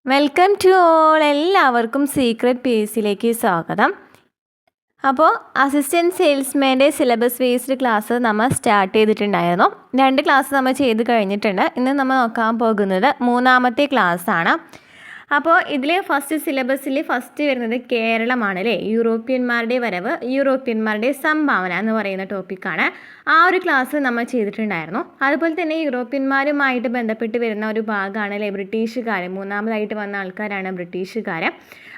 Welcome to all. എല്ലാവർക്കും secret P S സിയിലേക്ക് സ്വാഗതം. അപ്പോൾ അസിസ്റ്റൻറ്റ് സെയിൽസ്മാൻ്റെ സിലബസ് ബേസ്ഡ് ക്ലാസ് നമ്മൾ സ്റ്റാർട്ട് ചെയ്തിട്ടുണ്ടായിരുന്നു. 2 ക്ലാസ് നമ്മൾ ചെയ്ത് കഴിഞ്ഞിട്ടുണ്ട്. ഇന്ന് നമ്മൾ നോക്കാൻ പോകുന്നത് 3ാമത്തെ ക്ലാസ്സാണ്. അപ്പോൾ ഇതിൽ സിലബസിൽ ഫസ്റ്റ് വരുന്നത് കേരളമാണ് അല്ലേ. യൂറോപ്യന്മാരുടെ വരവ്, യൂറോപ്യന്മാരുടെ സംഭാവന എന്ന് പറയുന്ന ടോപ്പിക്കാണ്. ആ ഒരു ക്ലാസ് നമ്മൾ ചെയ്തിട്ടുണ്ടായിരുന്നു. അതുപോലെ തന്നെ യൂറോപ്യന്മാരുമായിട്ട് ബന്ധപ്പെട്ട് വരുന്ന ഒരു ഭാഗമാണ് അല്ലേ ബ്രിട്ടീഷുകാർ. 3ാമതായിട്ട് വന്ന ആൾക്കാരാണ് ബ്രിട്ടീഷുകാർ.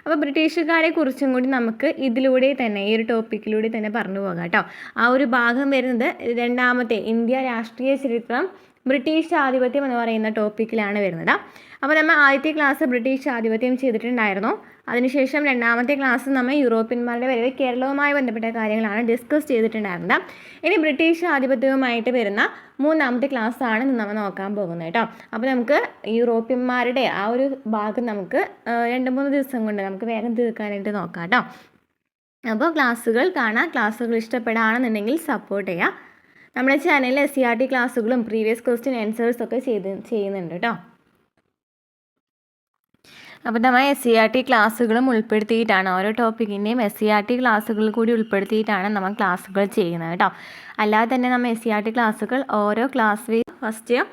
അപ്പോൾ ബ്രിട്ടീഷുകാരെ കുറിച്ചും കൂടി നമുക്ക് ഇതിലൂടെ തന്നെ ഈ ഒരു ടോപ്പിക്കിലൂടെ തന്നെ പറഞ്ഞു പോകാം കേട്ടോ. ആ ഒരു ഭാഗം വരുന്നത് 2ാമത്തെ ഇന്ത്യ രാഷ്ട്രീയ ചരിത്രം ബ്രിട്ടീഷ് ആധിപത്യം എന്ന് പറയുന്ന ടോപ്പിക്കിലാണ് വരുന്നത്. അപ്പോൾ നമ്മൾ ആദ്യത്തെ ക്ലാസ് ബ്രിട്ടീഷ് ആധിപത്യം ചെയ്തിട്ടുണ്ടായിരുന്നു. അതിനുശേഷം 2ാമത്തെ ക്ലാസ് നമ്മൾ യൂറോപ്യന്മാരുടെ വരവ് കേരളവുമായി ബന്ധപ്പെട്ട കാര്യങ്ങളാണ് ഡിസ്കസ് ചെയ്തിട്ടുണ്ടായിരുന്നത്. ഇനി ബ്രിട്ടീഷ് ആധിപത്യവുമായിട്ട് വരുന്ന 3ാമത്തെ ക്ലാസ്സാണ് നമ്മൾ നോക്കാൻ പോകുന്നത് കേട്ടോ. അപ്പോൾ നമുക്ക് യൂറോപ്യന്മാരുടെ ആ ഒരു ഭാഗം നമുക്ക് 2-3 ദിവസം കൊണ്ട് നമുക്ക് വേഗം തീർക്കാനായിട്ട് നോക്കാം കേട്ടോ. അപ്പോൾ ക്ലാസ്സുകൾ കാണാം. ക്ലാസ്സുകൾ ഇഷ്ടപ്പെടുകയാണെന്നുണ്ടെങ്കിൽ സപ്പോർട്ട് ചെയ്യുക. നമ്മുടെ ചാനലിൽ SCERT ക്ലാസ്സുകളും പ്രീവിയസ് ക്വസ്റ്റ്യൻ ആൻസേഴ്സ് ഒക്കെ ചെയ്യുന്നുണ്ട് കേട്ടോ. അപ്പോൾ നമ്മൾ SCERT ക്ലാസ്സുകളും ഉൾപ്പെടുത്തിയിട്ടാണ് ഓരോ ടോപ്പിക്കിൻ്റെയും SCERT ക്ലാസ്സുകൾ കൂടി ഉൾപ്പെടുത്തിയിട്ടാണ് നമ്മൾ ക്ലാസ്സുകൾ ചെയ്യുന്നത് കേട്ടോ. അല്ലാതെ തന്നെ നമ്മൾ SCERT ക്ലാസ്സുകൾ ഓരോ class first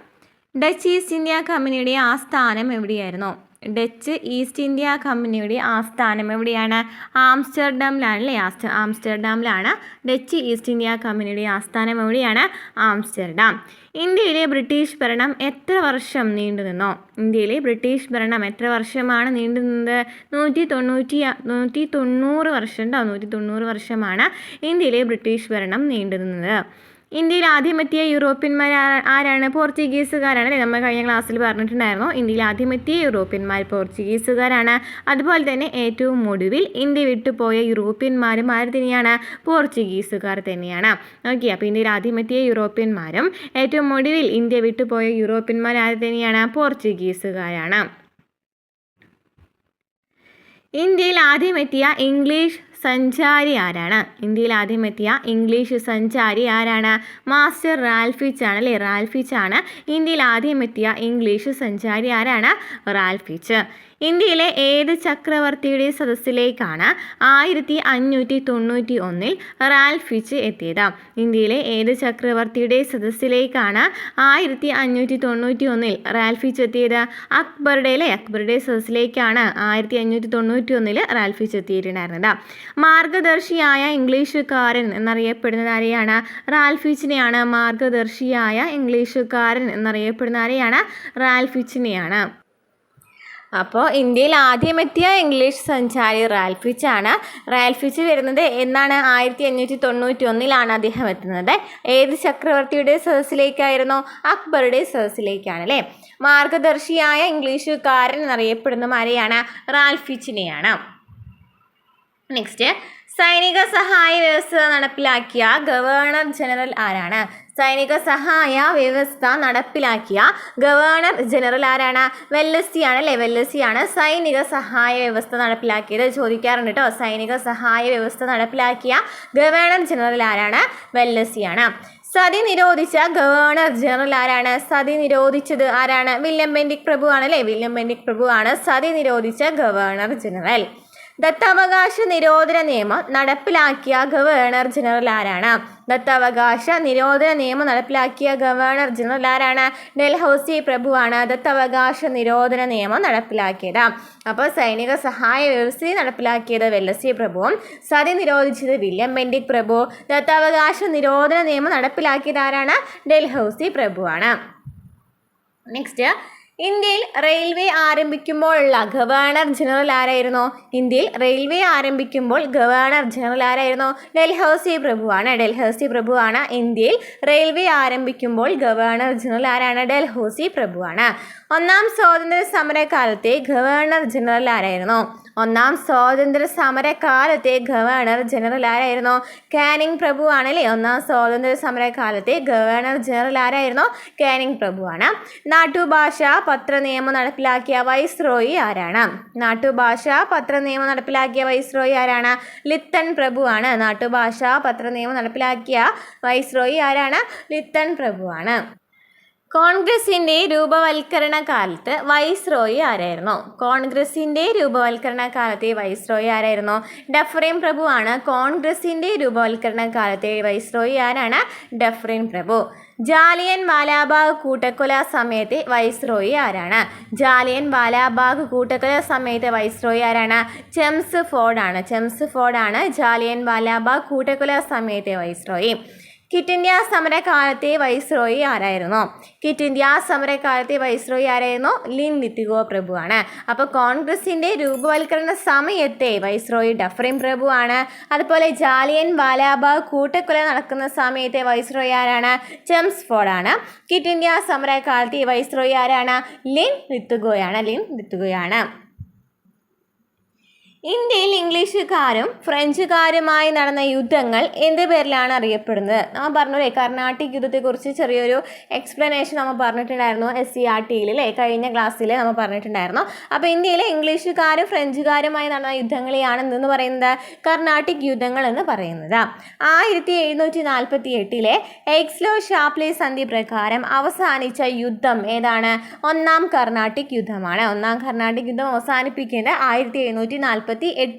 Dutch east India കമ്പനിയുടെ ആസ്ഥാനം എവിടെയായിരുന്നു? ഡച്ച് ഈസ്റ്റ് ഇന്ത്യ കമ്പനിയുടെ ആസ്ഥാനം എവിടെയാണ്? ആംസ്റ്റർഡാമിലാണ് അല്ലേ. ആംസ്റ്റർഡാമിലാണ് ഡച്ച് ഈസ്റ്റ് ഇന്ത്യ കമ്പനിയുടെ ആസ്ഥാനം എവിടെയാണ്? ആംസ്റ്റർഡാം. ഇന്ത്യയിലെ ബ്രിട്ടീഷ് ഭരണം എത്ര വർഷം നീണ്ടു നിന്നോ? ഇന്ത്യയിലെ ബ്രിട്ടീഷ് ഭരണം എത്ര വർഷമാണ് നീണ്ടു നിന്നത്? 190 വർഷം കേട്ടോ. 190 വർഷമാണ് ഇന്ത്യയിലെ ബ്രിട്ടീഷ് ഭരണം നീണ്ടു നിന്നത്. ഇന്ത്യയിൽ ആദ്യമെത്തിയ യൂറോപ്യന്മാർ ആരാണ്? പോർച്ചുഗീസുകാരാണ് അല്ലേ. നമ്മൾ കഴിഞ്ഞ ക്ലാസ്സിൽ പറഞ്ഞിട്ടുണ്ടായിരുന്നു. ഇന്ത്യയിൽ ആദ്യമെത്തിയ യൂറോപ്യന്മാർ പോർച്ചുഗീസുകാരാണ്. അതുപോലെ തന്നെ ഏറ്റവും ഒടുവിൽ ഇന്ത്യ വിട്ടുപോയ യൂറോപ്യന്മാരും ആര് തന്നെയാണ്? പോർച്ചുഗീസുകാർ തന്നെയാണ്. ഓക്കെ. അപ്പോൾ ഇന്ത്യയിൽ ആദ്യമെത്തിയ യൂറോപ്യന്മാരും ഏറ്റവും ഒടുവിൽ ഇന്ത്യ വിട്ടുപോയ യൂറോപ്യന്മാർ ആര് തന്നെയാണ്? പോർച്ചുഗീസുകാരാണ്. ഇന്ത്യയിൽ ആദ്യമെത്തിയ ഇംഗ്ലീഷ് സഞ്ചാരി ആരാണ്? ഇന്ത്യയിൽ ആദ്യമെത്തിയ ഇംഗ്ലീഷ് സഞ്ചാരി ആരാണ്? മാസ്റ്റർ റാൽഫിച്ച് ആണ് അല്ലേ. റാൽഫിച്ച് ആണ് ഇന്ത്യയിൽ ആദ്യമെത്തിയ ഇംഗ്ലീഷ് സഞ്ചാരി ആരാണ്? റാൽഫിച്ച്. ഇന്ത്യയിലെ ഏത് ചക്രവർത്തിയുടെ സദസ്സിലേക്കാണ് 1591 റാൽഫിച്ച് എത്തിയത്? ഇന്ത്യയിലെ ഏത് ചക്രവർത്തിയുടെ സദസ്സിലേക്കാണ് 1591 റാൽഫിച്ച് എത്തിയത്? അക്ബറുടെ സദസ്സിലേക്കാണ് 1591 റാൽഫിച്ച് എത്തിയിട്ടുണ്ടായിരുന്നത്. മാർഗദർശിയായ ഇംഗ്ലീഷുകാരൻ എന്നറിയപ്പെടുന്നത് ആരെയാണ്? റാൽഫിച്ചിനെയാണ്. മാർഗദർശിയായ ഇംഗ്ലീഷുകാരൻ എന്നറിയപ്പെടുന്ന ആരെയാണ്? റാൽഫിച്ചിനെയാണ്. അപ്പോൾ ഇന്ത്യയിൽ ആദ്യമെത്തിയ ഇംഗ്ലീഷ് സഞ്ചാരി റാൽഫിച്ച് ആണ്. റാൽഫിച്ച് വരുന്നത് എന്നാണ്? 1591 അദ്ദേഹം എത്തുന്നത്. ഏത് ചക്രവർത്തിയുടെ സദസ്സിലേക്കായിരുന്നു? അക്ബറുടെ സദസ്സിലേക്കാണ് അല്ലേ. മാർഗദർശിയായ ഇംഗ്ലീഷുകാരൻ എന്നറിയപ്പെടുന്ന ആരെയാണ്? റാൽഫിച്ചിനെയാണ്. നെക്സ്റ്റ്, സൈനിക സഹായ വ്യവസ്ഥ നടപ്പിലാക്കിയ ഗവർണർ ജനറൽ ആരാണ്? സൈനിക സഹായ വ്യവസ്ഥ നടപ്പിലാക്കിയ ഗവർണർ ജനറൽ ആരാണ്? വെല്ലസ്സിയാണ് അല്ലേ. വെല്ലസ്സിയാണ് സൈനിക സഹായ വ്യവസ്ഥ നടപ്പിലാക്കിയത്. ചോദിക്കാറുണ്ട് കേട്ടോ. സൈനിക സഹായ വ്യവസ്ഥ നടപ്പിലാക്കിയ ഗവർണർ ജനറൽ ആരാണ്? വെല്ലസ്സിയാണ്. സതി നിരോധിച്ച ഗവർണർ ജനറൽ ആരാണ്? സതി നിരോധിച്ചത് ആരാണ്? വില്യം ബെന്റിക് പ്രഭു ആണ് അല്ലേ. വില്യം ബെന്റിക് പ്രഭു ആണ് സതി നിരോധിച്ച ഗവർണർ ജനറൽ. ദത്താവകാശ നിരോധന നിയമം നടപ്പിലാക്കിയ ഗവർണർ ജനറൽ ആരാണ്? ദത്താവകാശ നിരോധന നിയമം നടപ്പിലാക്കിയ ഗവർണർ ജനറൽ ആരാണ്? ഡൽഹൌസി പ്രഭുവാണ് ദത്താവകാശ നിരോധന നിയമം നടപ്പിലാക്കിയത്. അപ്പോൾ സൈനിക സഹായ വ്യവസ്ഥ നടപ്പിലാക്കിയത് വെല്ലസ്സി പ്രഭുവും സതി നിരോധിച്ചത് വില്യം ബെന്റിക് പ്രഭു. ദത്താവകാശ നിരോധന നിയമം നടപ്പിലാക്കിയത് ആരാണ്? ഡൽഹൌസി പ്രഭുവാണ്. നെക്സ്റ്റ്, ഇന്ത്യയിൽ റെയിൽവേ ആരംഭിക്കുമ്പോഴുള്ള ഗവർണർ ജനറൽ ആരായിരുന്നു? ഇന്ത്യയിൽ റെയിൽവേ ആരംഭിക്കുമ്പോൾ ഗവർണർ ജനറൽ ആരായിരുന്നു? ഡൽഹൌസി പ്രഭുവാണ്. ഡൽഹൌസി പ്രഭുവാണ് ഇന്ത്യയിൽ റെയിൽവേ ആരംഭിക്കുമ്പോൾ ഗവർണർ ജനറൽ ആരാണ്? ഡൽഹൌസി പ്രഭുവാണ്. 1ാം സ്വാതന്ത്ര്യ സമരകാലത്തെ ഗവർണർ ജനറൽ ആരായിരുന്നു? 1ാം സ്വാതന്ത്ര്യ സമരകാലത്തെ ഗവർണർ ജനറൽ ആരായിരുന്നു? കാനിങ് പ്രഭു ആണ് അല്ലേ. 1ാം സ്വാതന്ത്ര്യ സമരകാലത്തെ ഗവർണർ ജനറൽ ആരായിരുന്നു? കാനിങ് പ്രഭുവാണ്. നാട്ടുഭാഷ പത്ര നിയമം നടപ്പിലാക്കിയ വൈസ്രോയി ആരാണ്? നാട്ടുഭാഷ പത്ര നിയമം നടപ്പിലാക്കിയ വൈസ്രോയി ആരാണ്? ലിത്തൺ പ്രഭുവാണ്. നാട്ടുഭാഷ പത്ര നിയമം നടപ്പിലാക്കിയ വൈസ്രോയി ആരാണ്? ലിത്തൺ പ്രഭുവാണ്. കോൺഗ്രസിന്റെ രൂപവൽക്കരണ കാലത്ത് വൈസ്രോയി ആരായിരുന്നു? കോൺഗ്രസിന്റെ രൂപവൽക്കരണ കാലത്തെ വൈസ്രോയി ആരായിരുന്നു? ഡഫറിൻ പ്രഭു ആണ് കോൺഗ്രസിന്റെ രൂപവൽക്കരണ കാലത്തെ വൈസ്രോയി. ആരാണ്? ഡഫറിൻ പ്രഭു. ജാലിയൻ വാലാബാഗ് കൂട്ടക്കൊല സമയത്തെ വൈസ്രോയി ആരാണ്? ജാലിയൻ വാലാബാഗ് കൂട്ടക്കൊല സമയത്തെ വൈസ്രോയി ആരാണ്? ചെംസ്ഫോർഡ് ആണ്. ചെംസ്ഫോർഡ് ആണ് ജാലിയൻ വാലാബാഗ് കൂട്ടക്കൊല സമയത്തെ വൈസ്രോയി. ക്വിറ്റ് ഇന്ത്യ സമരകാലത്തെ വൈസ്രോയി ആരായിരുന്നു? ക്വിറ്റ് ഇന്ത്യ സമരകാലത്തെ വൈസ്രോയി ആരായിരുന്നു? ലിൻ ലിത്തിഗോ പ്രഭു ആണ്. അപ്പോൾ കോൺഗ്രസിൻ്റെ രൂപവൽക്കരണ സമയത്തെ വൈസ്രോയി ഡഫറിൻ പ്രഭു ആണ്. അതുപോലെ ജാലിയൻ വാലാബാഗ് കൂട്ടക്കൊല നടക്കുന്ന സമയത്തെ വൈസ്രോയി ആരാണ്? ചെംസ്ഫോർഡ് ആണ്. ക്വിറ്റ് ഇന്ത്യ സമരകാലത്തെ വൈസ്രോയി ആരാണ്? ലിൻ ലിത്തിഗോയാണ്. ലിൻ ലിത്തിഗോയാണ്. ഇന്ത്യയിൽ ഇംഗ്ലീഷുകാരും ഫ്രഞ്ചുകാരുമായി നടന്ന യുദ്ധങ്ങൾ എന്ത് പേരിലാണ് അറിയപ്പെടുന്നത്? നമ്മൾ പറഞ്ഞല്ലേ, കർണാട്ടിക് യുദ്ധത്തെക്കുറിച്ച് ചെറിയൊരു എക്സ്പ്ലനേഷൻ നമ്മൾ പറഞ്ഞിട്ടുണ്ടായിരുന്നു SCERT-യിൽ അല്ലേ, കഴിഞ്ഞ ക്ലാസ്സിൽ നമ്മൾ പറഞ്ഞിട്ടുണ്ടായിരുന്നു. അപ്പോൾ ഇന്ത്യയിലെ ഇംഗ്ലീഷുകാരും ഫ്രഞ്ചുകാരുമായി നടന്ന യുദ്ധങ്ങളെയാണ് എന്തെന്ന് പറയുന്നത്? കർണാട്ടിക് യുദ്ധങ്ങൾ എന്ന് പറയുന്നത്. 1748 എക്സ്ലോ ഷാപ്ലി സന്ധി പ്രകാരം അവസാനിച്ച യുദ്ധം ഏതാണ്? ഒന്നാം കർണാട്ടിക് യുദ്ധമാണ്. ഒന്നാം കർണാട്ടിക് യുദ്ധം അവസാനിപ്പിക്കേണ്ടത് 1748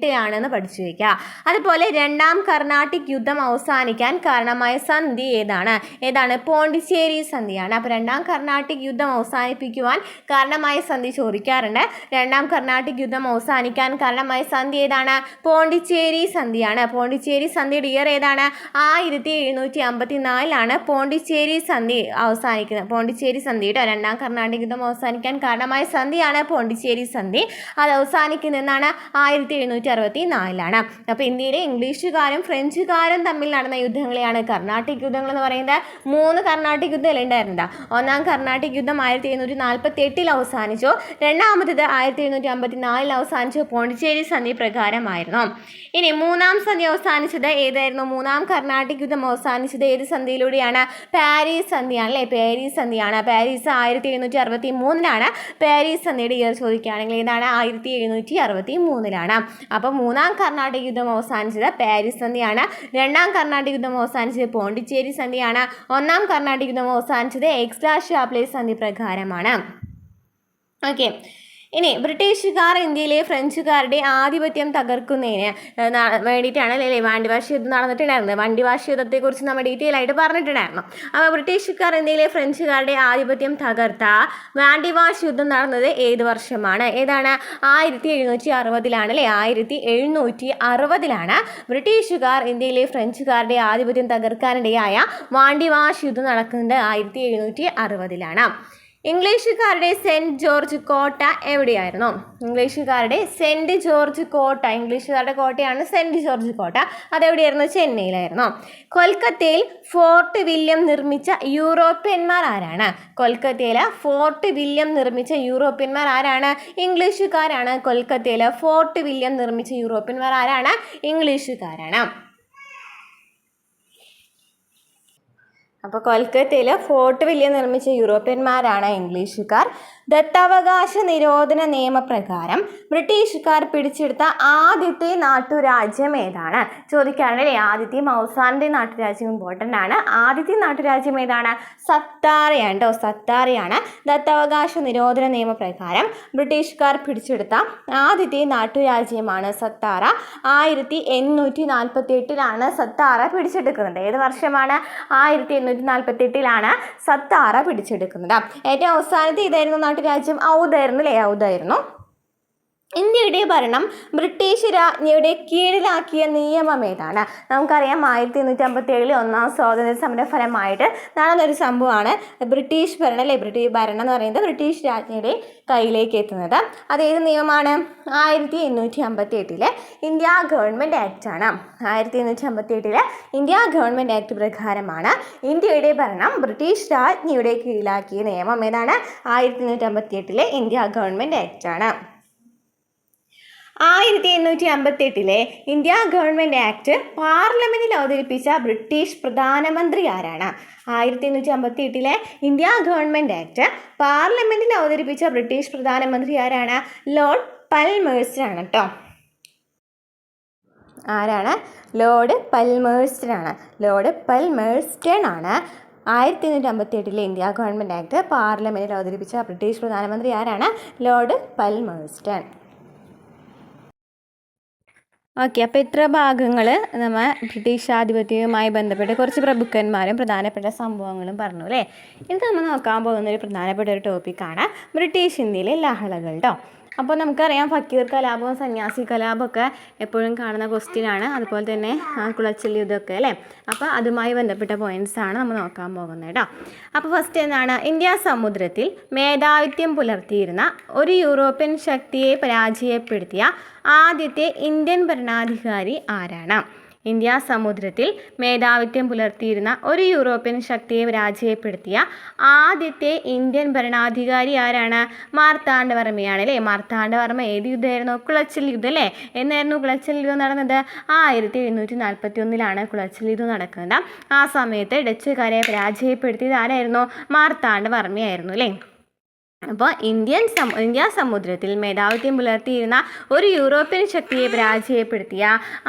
പഠിച്ചു വയ്ക്കുക. അതുപോലെ രണ്ടാം കർണാട്ടിക് യുദ്ധം അവസാനിക്കാൻ കാരണമായ സന്ധി ഏതാണ്? പോണ്ടിച്ചേരി സന്ധിയാണ്. അപ്പോൾ രണ്ടാം കർണാട്ടിക് യുദ്ധം അവസാനിപ്പിക്കുവാൻ കാരണമായ സന്ധി ചോദിക്കാറുണ്ട്. രണ്ടാം കർണാട്ടിക് യുദ്ധം അവസാനിക്കാൻ കാരണമായ സന്ധി ഏതാണ്? പോണ്ടിച്ചേരി സന്ധിയാണ്. പോണ്ടിച്ചേരി സന്ധിയുടെ ഇയർ ഏതാണ്? 1754 പോണ്ടിച്ചേരി സന്ധി അവസാനിക്കുന്നത്. പോണ്ടിച്ചേരി സന്ധിയുടെ രണ്ടാം കർണാട്ടിക് യുദ്ധം അവസാനിക്കാൻ കാരണമായ സന്ധിയാണ് പോണ്ടിച്ചേരി സന്ധി. അത് അവസാനിക്കുന്നതെന്നാണ് 1764. അപ്പോൾ ഇന്ത്യയിലെ ഇംഗ്ലീഷുകാരും ഫ്രഞ്ചുകാരും തമ്മിൽ നടന്ന യുദ്ധങ്ങളെയാണ് കർണാട്ടിക് യുദ്ധങ്ങൾ എന്ന് പറയുന്നത്. 3 കർണാട്ടിക് യുദ്ധം ഉണ്ടായിരുന്നത്. ഒന്നാം കർണാട്ടിക് യുദ്ധം 1748 അവസാനിച്ചു. രണ്ടാമത്തേത് 1754 അവസാനിച്ചു. പോണ്ടിച്ചേരി സന്ധി പ്രകാരമായിരുന്നു. ഇനി മൂന്നാം സന്ധി അവസാനിച്ചത് ഏതായിരുന്നു? മൂന്നാം കർണാട്ടിക് യുദ്ധം അവസാനിച്ചത് ഏത് സന്ധിയിലൂടെയാണ്? പാരീസ് സന്ധിയാണ് അല്ലേ, പാരീസ് സന്ധിയാണ്. പാരീസ് 1763 പാരീസ് സന്ധിയുടെ ഇയർ ചോദിക്കുകയാണെങ്കിൽ ഏതാണ്? 1763. അപ്പോൾ മൂന്നാം കർണാട്ടിക് യുദ്ധം അവസാനിച്ചത് പാരീസ് സന്ധിയാണ്. രണ്ടാം കർണാട്ടിക് യുദ്ധം അവസാനിച്ചത് പോണ്ടിച്ചേരി സന്ധിയാണ്. ഒന്നാം കർണാട്ടിക് യുദ്ധം അവസാനിച്ചത് എക്സ്ലോ ഷാപ്ലി സന്ധി പ്രകാരമാണ്. ഓക്കെ. ഇനി ബ്രിട്ടീഷുകാർ ഇന്ത്യയിലെ ഫ്രഞ്ചുകാരുടെ ആധിപത്യം തകർക്കുന്നതിന് വേണ്ടിയിട്ടാണ് അല്ലേ വാണ്ടിവാഷ് യുദ്ധം നടന്നിട്ടുണ്ടായിരുന്നത്. വാണ്ടിവാഷ് യുദ്ധത്തെക്കുറിച്ച് നമ്മൾ ഡീറ്റെയിൽ ആയിട്ട് പറഞ്ഞിട്ടുണ്ടായിരുന്നു. അപ്പോൾ ബ്രിട്ടീഷുകാർ ഇന്ത്യയിലെ ഫ്രഞ്ചുകാരുടെ ആധിപത്യം തകർത്ത വാണ്ടിവാഷ് യുദ്ധം നടന്നത് ഏത് വർഷമാണ്? ഏതാണ്? 1760 അല്ലേ. 1760 ബ്രിട്ടീഷുകാർ ഇന്ത്യയിലെ ഫ്രഞ്ചുകാരുടെ ആധിപത്യം തകർക്കാനിടയായ വാണ്ടിവാഷ് യുദ്ധം നടക്കുന്നത് 1760. ഇംഗ്ലീഷുകാരുടെ സെൻറ്റ് ജോർജ് കോട്ട എവിടെയായിരുന്നു? ഇംഗ്ലീഷുകാരുടെ സെൻറ്റ് ജോർജ് കോട്ട, ഇംഗ്ലീഷുകാരുടെ കോട്ടയാണ് സെൻറ്റ് ജോർജ് കോട്ട. അതെവിടെയായിരുന്നു? ചെന്നൈയിലായിരുന്നു. കൊൽക്കത്തയിൽ ഫോർട്ട് വില്യം നിർമ്മിച്ച യൂറോപ്യന്മാർ ആരാണ്? കൊൽക്കത്തയിൽ ഫോർട്ട് വില്യം നിർമ്മിച്ച യൂറോപ്യന്മാർ ആരാണ്? ഇംഗ്ലീഷുകാരാണ്. കൊൽക്കത്തയിൽ ഫോർട്ട് വില്യം നിർമ്മിച്ച യൂറോപ്യന്മാർ ആരാണ്? ഇംഗ്ലീഷുകാരാണ്. അപ്പോൾ കൊൽക്കത്തയിൽ ഫോർട്ട് വില്യം നിർമ്മിച്ച യൂറോപ്യന്മാരാണ് ഇംഗ്ലീഷുകാർ. ദത്തവകാശ നിരോധന നിയമപ്രകാരം ബ്രിട്ടീഷുകാർ പിടിച്ചെടുത്ത ആദ്യത്തെ നാട്ടുരാജ്യം ഏതാണ്? ചോദിക്കാറുണ്ടല്ലേ. ആദ്യത്തെയും അവസാനത്തെ നാട്ടുരാജ്യം ഇമ്പോർട്ടൻ്റ് ആണ്. ആദ്യത്തെ നാട്ടുരാജ്യം ഏതാണ്? സത്താറയാണ്. സത്താറയാണ്. ദത്തവകാശ നിരോധന നിയമപ്രകാരം ബ്രിട്ടീഷുകാർ പിടിച്ചെടുത്ത ആദ്യത്തെ നാട്ടുരാജ്യമാണ് സത്താറ. 1848 സത്താറ പിടിച്ചെടുക്കുന്നത്. ഏത് വർഷമാണ്? 1848 സത്താറ പിടിച്ചെടുക്കുന്നത്. ഏറ്റവും അവസാനത്തെ ഇതായിരുന്നു നാട്ടുരാജ്യം? ഔദായിരുന്നു അല്ലേ. ഔദായിരുന്നു. ഇന്ത്യയുടെ ഭരണം ബ്രിട്ടീഷ് രാജ്ഞിയുടെ കീഴിലാക്കിയ നിയമം ഏതാണ്? നമുക്കറിയാം 1857 ഒന്നാം സ്വാതന്ത്ര്യ സമര ഫലമായിട്ട് നടന്നൊരു സംഭവമാണ് ബ്രിട്ടീഷ് ഭരണം അല്ലേ. ബ്രിട്ടീഷ് ഭരണം എന്ന് പറയുന്നത് ബ്രിട്ടീഷ് രാജ്ഞിയുടെ കയ്യിലേക്ക് എത്തുന്നത്. അതേത് നിയമമാണ്? 1858 ഇന്ത്യ ഗവൺമെൻറ് ആക്ട് ആണ്. 1858 ഇന്ത്യ ഗവൺമെൻറ് ആക്ട് പ്രകാരമാണ് ഇന്ത്യയുടെ ഭരണം ബ്രിട്ടീഷ് രാജ്ഞിയുടെ കീഴിലാക്കിയ നിയമം ഏതാണ്? 1858 ഇന്ത്യ ഗവൺമെൻറ് ആക്ട് ആണ്. 1858 ഇന്ത്യ ഗവൺമെൻറ് ആക്ട് പാർലമെൻറ്റിൽ അവതരിപ്പിച്ച ബ്രിട്ടീഷ് പ്രധാനമന്ത്രി ആരാണ്? 1858 ഇന്ത്യ ഗവൺമെൻറ് ആക്ട് പാർലമെൻറ്റിൽ അവതരിപ്പിച്ച ബ്രിട്ടീഷ് പ്രധാനമന്ത്രി ആരാണ്? ലോർഡ് പൽമേഴ്സ്റ്റൺ ആണ് കേട്ടോ. ആരാണ്? ലോർഡ് പൽമേഴ്സ്റ്റൺ ആണ്. ലോർഡ് പൽമേഴ്സ്റ്റൺ ആണ് 1858 ഇന്ത്യ ഗവൺമെൻറ് ആക്ട് പാർലമെൻറ്റിൽ അവതരിപ്പിച്ച ബ്രിട്ടീഷ് പ്രധാനമന്ത്രി ആരാണ്? ലോർഡ് പൽമേഴ്സ്റ്റൺ. ഓക്കെ, അപ്പോൾ ഇത്ര ഭാഗങ്ങൾ നമ്മൾ ബ്രിട്ടീഷ് ആധിപത്യവുമായി ബന്ധപ്പെട്ട് കുറച്ച് പ്രഭുക്കന്മാരും പ്രധാനപ്പെട്ട സംഭവങ്ങളും പറഞ്ഞു അല്ലേ. ഇത് നമ്മൾ നോക്കാൻ പോകുന്ന ഒരു പ്രധാനപ്പെട്ട ഒരു ടോപ്പിക്കാണ് ബ്രിട്ടീഷ് ഇന്ത്യയിലെ ലഹളകൾ കേട്ടോ. അപ്പോൾ നമുക്കറിയാം ഫക്കീർ കലാപവും സന്യാസി കലാപമൊക്കെ എപ്പോഴും കാണുന്ന ക്വസ്റ്റ്യനാണ്. അതുപോലെ തന്നെ കുളച്ചിൽ യുദ്ധമൊക്കെ അല്ലേ. അപ്പോൾ അതുമായി ബന്ധപ്പെട്ട പോയിൻറ്റ്സാണ് നമ്മൾ നോക്കാൻ പോകുന്നത് കേട്ടോ. അപ്പോൾ ഫസ്റ്റ് എന്താണ്? ഇന്ത്യ സമുദ്രത്തിൽ മേധാവിത്വം പുലർത്തിയിരുന്ന ഒരു യൂറോപ്യൻ ശക്തിയെ പരാജയപ്പെടുത്തിയ ആദ്യത്തെ ഇന്ത്യൻ ഭരണാധികാരി ആരാണ്? ഇന്ത്യ സമുദ്രത്തിൽ മേധാവിത്വം പുലർത്തിയിരുന്ന ഒരു യൂറോപ്യൻ ശക്തിയെ പരാജയപ്പെടുത്തിയ ആദ്യത്തെ ഇന്ത്യൻ ഭരണാധികാരി ആരാണ്? മാർത്താണ്ഡവർമ്മയാണ് അല്ലേ. മാർത്താണ്ഡവർമ്മ ഏത് യുദ്ധമായിരുന്നു? കുളച്ചിൽ യുദ്ധം അല്ലേ. എന്നായിരുന്നു കുളച്ചിൽ യുദ്ധം നടന്നത്? 1741 കുളച്ചിൽ യുദ്ധം നടക്കുന്നത്. ആ സമയത്ത് ഡച്ചുകാരെ പരാജയപ്പെടുത്തിയത് ആരായിരുന്നു? മാർത്താണ്ഡവർമ്മയായിരുന്നു അല്ലേ. അപ്പോൾ ഇന്ത്യ സമുദ്രത്തിൽ മേധാവിത്വം പുലർത്തിയിരുന്ന ഒരു യൂറോപ്യൻ ശക്തിയെ പരാജയപ്പെടുത്തിയ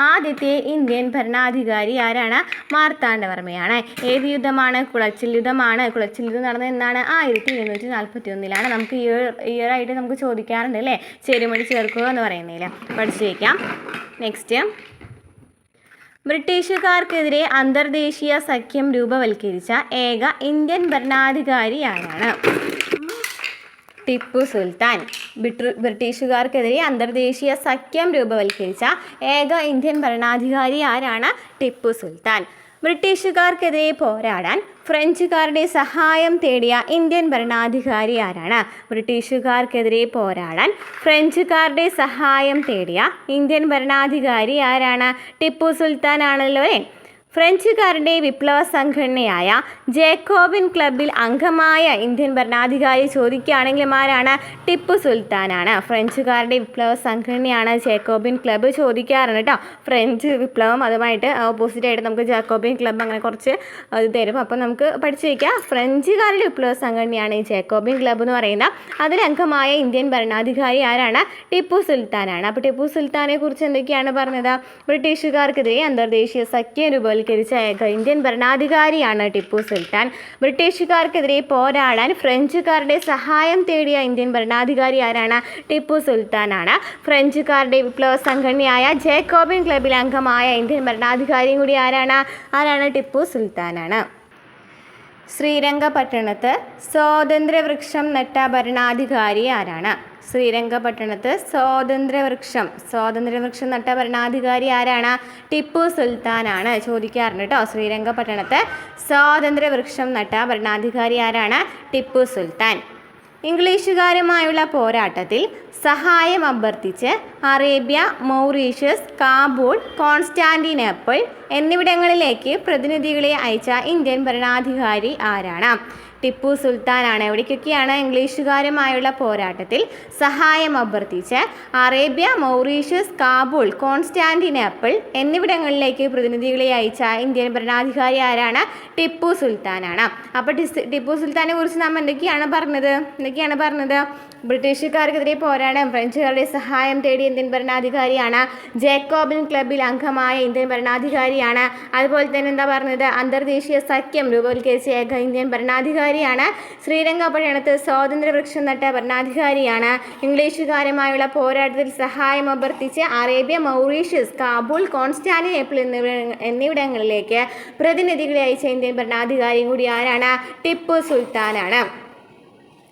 ആദ്യത്തെ ഇന്ത്യൻ ഭരണാധികാരി ആരാണ്? മാർത്താണ്ഡവർമ്മയാണ്. ഏത് യുദ്ധമാണ്? കുളച്ചിൽ യുദ്ധമാണ്. കുളച്ചിൽ യുദ്ധം നടന്നത് എന്നാണ്? 1741. നമുക്ക് ഇയറായിട്ട് നമുക്ക് ചോദിക്കാറുണ്ട് അല്ലേ, ചെരുമടി ചേർക്കുക എന്ന് പറയുന്നതിൽ. പഠിച്ചു വയ്ക്കാം. നെക്സ്റ്റ്, ബ്രിട്ടീഷുകാർക്കെതിരെ അന്തർദേശീയ സഖ്യം രൂപവൽക്കരിച്ച ഏക ഇന്ത്യൻ ഭരണാധികാരി ആരാണ്? ടിപ്പു സുൽത്താൻ. ബ്രിട്ടീഷുകാർക്കെതിരെ അന്തർദേശീയ സഖ്യം രൂപവൽക്കരിച്ച ഏക ഇന്ത്യൻ ഭരണാധികാരി ആരാണ്? ടിപ്പു സുൽത്താൻ. ബ്രിട്ടീഷുകാർക്കെതിരെ പോരാടാൻ ഫ്രഞ്ചുകാരുടെ സഹായം തേടിയ ഇന്ത്യൻ ഭരണാധികാരി ആരാണ്? ബ്രിട്ടീഷുകാർക്കെതിരെ പോരാടാൻ ഫ്രഞ്ചുകാരുടെ സഹായം തേടിയ ഇന്ത്യൻ ഭരണാധികാരി ആരാണ്? ടിപ്പു സുൽത്താൻ ആണല്ലോ അല്ലേ. ഫ്രഞ്ചുകാരുടെ വിപ്ലവ സംഘടനയായ ജേക്കോബിൻ ക്ലബിൽ അംഗമായ ഇന്ത്യൻ ഭരണാധികാരി ചോദിക്കുകയാണെങ്കിലും ആരാണ്? ടിപ്പു സുൽത്താനാണ്. ഫ്രഞ്ചുകാരുടെ വിപ്ലവ സംഘടനയാണ് ജേക്കോബിൻ ക്ലബ്ബ്. ചോദിക്കാറുണ്ട് കേട്ടോ. ഫ്രഞ്ച് വിപ്ലവം അതുമായിട്ട് ഓപ്പോസിറ്റായിട്ട് നമുക്ക് ജേക്കോബിൻ ക്ലബ്ബ് അങ്ങനെ കുറച്ച് ഇത് തരും. അപ്പോൾ നമുക്ക് പഠിച്ചു വയ്ക്കുക. ഫ്രഞ്ചുകാരുടെ വിപ്ലവ സംഘടനയാണ് ഈ ജേക്കോബിൻ ക്ലബ്ബ് എന്ന് പറയുന്ന. അതിൽ അംഗമായ ഇന്ത്യൻ ഭരണാധികാരി ആരാണ്? ടിപ്പു സുൽത്താനാണ്. അപ്പോൾ ടിപ്പു സുൽത്താനെ കുറിച്ച് എന്തൊക്കെയാണ് പറഞ്ഞത്? ബ്രിട്ടീഷുകാർക്കെതിരെ അന്തർദേശീയ സഖ്യം രൂപവൽക്കരിച്ച ഏക ഇന്ത്യൻ ഭരണാധികാരിയാണ് ടിപ്പു സുൽത്താൻ. ബ്രിട്ടീഷുകാർക്കെതിരെ പോരാടാൻ ഫ്രഞ്ചുകാരുടെ സഹായം തേടിയ ഇന്ത്യൻ ഭരണാധികാരി ആരാണ്? ടിപ്പു സുൽത്താനാണ്. ഫ്രഞ്ചുകാരുടെ വിപ്ലവ സംഘടനയായ ജേക്കോബിൻ ക്ലബിൽ അംഗമായ ഇന്ത്യൻ ഭരണാധികാരിയും കൂടി ആരാണ്? ടിപ്പു സുൽത്താനാണ്. ശ്രീരംഗപട്ടണത്ത് സ്വാതന്ത്ര്യവൃക്ഷം നട്ട ഭരണാധികാരി ആരാണ്? ശ്രീരംഗപട്ടണത്ത് സ്വാതന്ത്ര്യവൃക്ഷം നട്ട ഭരണാധികാരി ആരാണ്? ടിപ്പു സുൽത്താനാണ്. ചോദിക്കാറുണ്ട് കേട്ടോ. ശ്രീരംഗപട്ടണത്ത് സ്വാതന്ത്ര്യവൃക്ഷം നട്ട ഭരണാധികാരി ആരാണ്? ടിപ്പു സുൽത്താൻ. ഇംഗ്ലീഷുകാരുമായുള്ള പോരാട്ടത്തിൽ സഹായം അഭ്യർത്ഥിച്ച് അറേബ്യ, മൗറീഷ്യസ്, കാബൂൾ, കോൺസ്റ്റാന്റിനോപ്പിൾ എന്നിവിടങ്ങളിലേക്ക് പ്രതിനിധികളെ അയച്ച ഇന്ത്യൻ ഭരണാധികാരി ആരാണ്? ടിപ്പു സുൽത്താനാണ്. എവിടേക്കൊക്കെയാണ്? ഇംഗ്ലീഷുകാരുമായുള്ള പോരാട്ടത്തിൽ സഹായം അഭ്യർത്ഥിച്ച് അറേബ്യ, മൗറീഷ്യസ്, കാബൂൾ, കോൺസ്റ്റാന്റിനോപ്പിൾ എന്നിവിടങ്ങളിലേക്ക് പ്രതിനിധികളെ അയച്ച ഇന്ത്യൻ ഭരണാധികാരി ആരാണ്? ടിപ്പു സുൽത്താനാണ്. അപ്പോൾ ടിപ്പു സുൽത്താനെ കുറിച്ച് നാം എന്തൊക്കെയാണ് പറഞ്ഞത്? ബ്രിട്ടീഷുകാർക്കെതിരെ പോരാടാൻ ഫ്രഞ്ചുകാരുടെ സഹായം തേടിയ ഇന്ത്യൻ ഭരണാധികാരിയാണ്. ജേക്കോബിൻ ക്ലബിൽ അംഗമായ ഇന്ത്യൻ ഭരണാധികാരിയാണ്. അതുപോലെ തന്നെ എന്താ പറഞ്ഞത്? അന്തർദേശീയ സഖ്യം രൂപവൽക്കരിച്ച ഏക ഇന്ത്യൻ ഭരണാധികാരിയാണ്. ശ്രീരംഗപട്ടണത്ത് സ്വാതന്ത്ര്യവൃക്ഷം നട്ട ഭരണാധികാരിയാണ്. ഇംഗ്ലീഷുകാരുമായുള്ള പോരാട്ടത്തിൽ സഹായം അഭ്യർത്ഥിച്ച് അറേബ്യ, മൗറീഷ്യസ്, കാബൂൾ, കോൺസ്റ്റാന്റിനോപ്പിൾ എന്നിവിടങ്ങളിലേക്ക് പ്രതിനിധികളെ അയച്ച ഇന്ത്യൻ ഭരണാധികാരിയും കൂടി ആരാണ്? ടിപ്പു സുൽത്താനാണ്.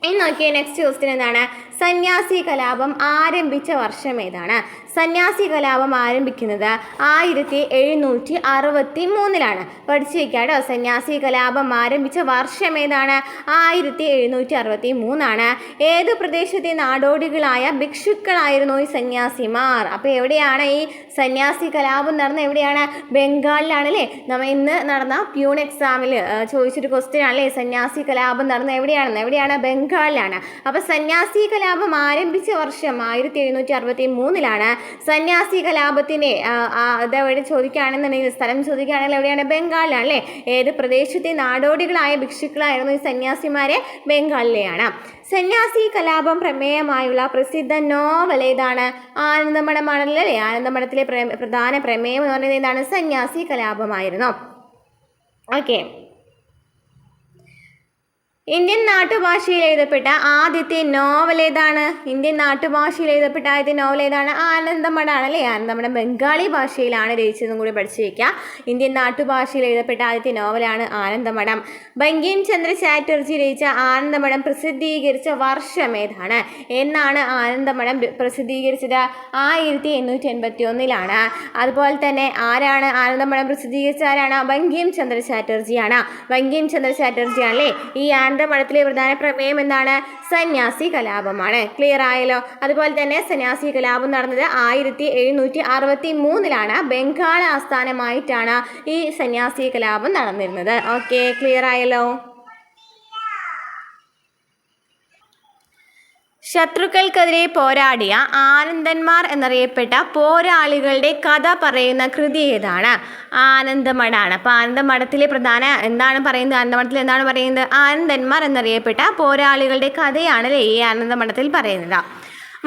ഇനി നോക്കിയേ, നെക്സ്റ്റ് ക്വസ്റ്റ്യൻ എന്താണ്? സന്യാസി കലാപം ആരംഭിച്ച വർഷം ഏതാണ്? സന്യാസി കലാപം ആരംഭിക്കുന്നത് 1763 പഠിച്ചു വയ്ക്കാട്ടോ. സന്യാസി കലാപം ആരംഭിച്ച വർഷം ഏതാണ്? 1763. ഏതു പ്രദേശത്തെ നാടോടികളായ ഭിക്ഷുക്കളായിരുന്നു ഈ സന്യാസിമാർ? അപ്പോൾ എവിടെയാണ് ഈ സന്യാസി കലാപം നടന്നത്? എവിടെയാണ്? ബംഗാളിലാണ് അല്ലേ. നമ്മൾ ഇന്ന് നടന്ന പ്യൂൺ എക്സാമിൽ ചോദിച്ചൊരു ക്വസ്റ്റ്യൻ ആണല്ലേ, സന്യാസി കലാപം നടന്നത് എവിടെയാണ്? ബംഗാളിലാണ്. അപ്പോൾ സന്യാസി കലാപം ആരംഭിച്ച വർഷം 1763. സന്യാസി കലാപത്തിൻ്റെ ഇതെവിടെ ചോദിക്കുകയാണെന്നുണ്ടെങ്കിൽ, സ്ഥലം ചോദിക്കുകയാണെങ്കിൽ എവിടെയാണ്? ബംഗാളിലാണ് അല്ലേ. ഏത് പ്രദേശത്തെ നാടോടികളായ ഭിക്ഷുക്കളായിരുന്നു ഈ സന്യാസിമാരെ? ബംഗാളിലെയാണ്. സന്യാസി കലാപം പ്രമേയമായുള്ള പ്രസിദ്ധ നോവൽ ഏതാണ്? ആനന്ദമഠമാണല്ലോ അല്ലേ. ആനന്ദമഠത്തിലെ പ്രധാന പ്രമേയം എന്ന് പറയുന്നത് എന്താണ്? സന്യാസി കലാപമായിരുന്നു. ഓക്കെ. ഇന്ത്യൻ നാട്ടുഭാഷയിൽ എഴുതപ്പെട്ട ആദ്യത്തെ നോവൽ ഏതാണ്? ഇന്ത്യൻ നാട്ടുഭാഷയിൽ എഴുതപ്പെട്ട ആദ്യത്തെ നോവൽ ഏതാണ്? ആനന്ദമഠമാണ് അല്ലേ? ആനന്ദമഠം ബംഗാളി ഭാഷയിലാണ് രചിച്ചതെന്നും കൂടി പഠിച്ചു വയ്ക്കുക. ഇന്ത്യൻ നാട്ടുഭാഷയിൽ എഴുതപ്പെട്ട ആദ്യത്തെ നോവലാണ് ആനന്ദമഠം. ബങ്കിം ചന്ദ്ര ചാറ്റർജി രചിച്ച ആനന്ദമഠം പ്രസിദ്ധീകരിച്ച വർഷം ഏതാണ്? എന്നാണ് ആനന്ദമഠം പ്രസിദ്ധീകരിച്ചത്? 1881. അതുപോലെ തന്നെ ആരാണ് ആനന്ദമഠം പ്രസിദ്ധീകരിച്ച ആരാണ്? ബങ്കിം ചന്ദ്ര ചാറ്റർജിയാണ്. ബങ്കിം ചന്ദ്ര ചാറ്റർജിയാണല്ലേ. ഈ ആനന്ദമഠത്തിലെ പ്രധാന പ്രമേയം എന്താണ്? സന്യാസി കലാപമാണ്. ക്ലിയർ ആയല്ലോ. അതുപോലെ തന്നെ സന്യാസി കലാപം നടന്നത് 1763 ബംഗാൾ ആസ്ഥാനമായിട്ടാണ് ഈ സന്യാസി കലാപം നടന്നിരുന്നത്. ഓക്കെ, ക്ലിയർ ആയല്ലോ. ശത്രുക്കൾക്കെതിരെ പോരാടിയ ആനന്ദന്മാർ എന്നറിയപ്പെട്ട പോരാളികളുടെ കഥ പറയുന്ന കൃതി ഏതാണ്? ആനന്ദമഠമാണ്. അപ്പോൾ ആനന്ദമഠത്തിലെ പ്രധാന എന്താണ് പറയുന്നത്? ആനന്ദമഠത്തിൽ എന്താണ് പറയുന്നത്? ആനന്ദന്മാർ എന്നറിയപ്പെട്ട പോരാളികളുടെ കഥയാണ് അല്ലേ ഈ ആനന്ദമഠത്തിൽ പറയുന്നത്.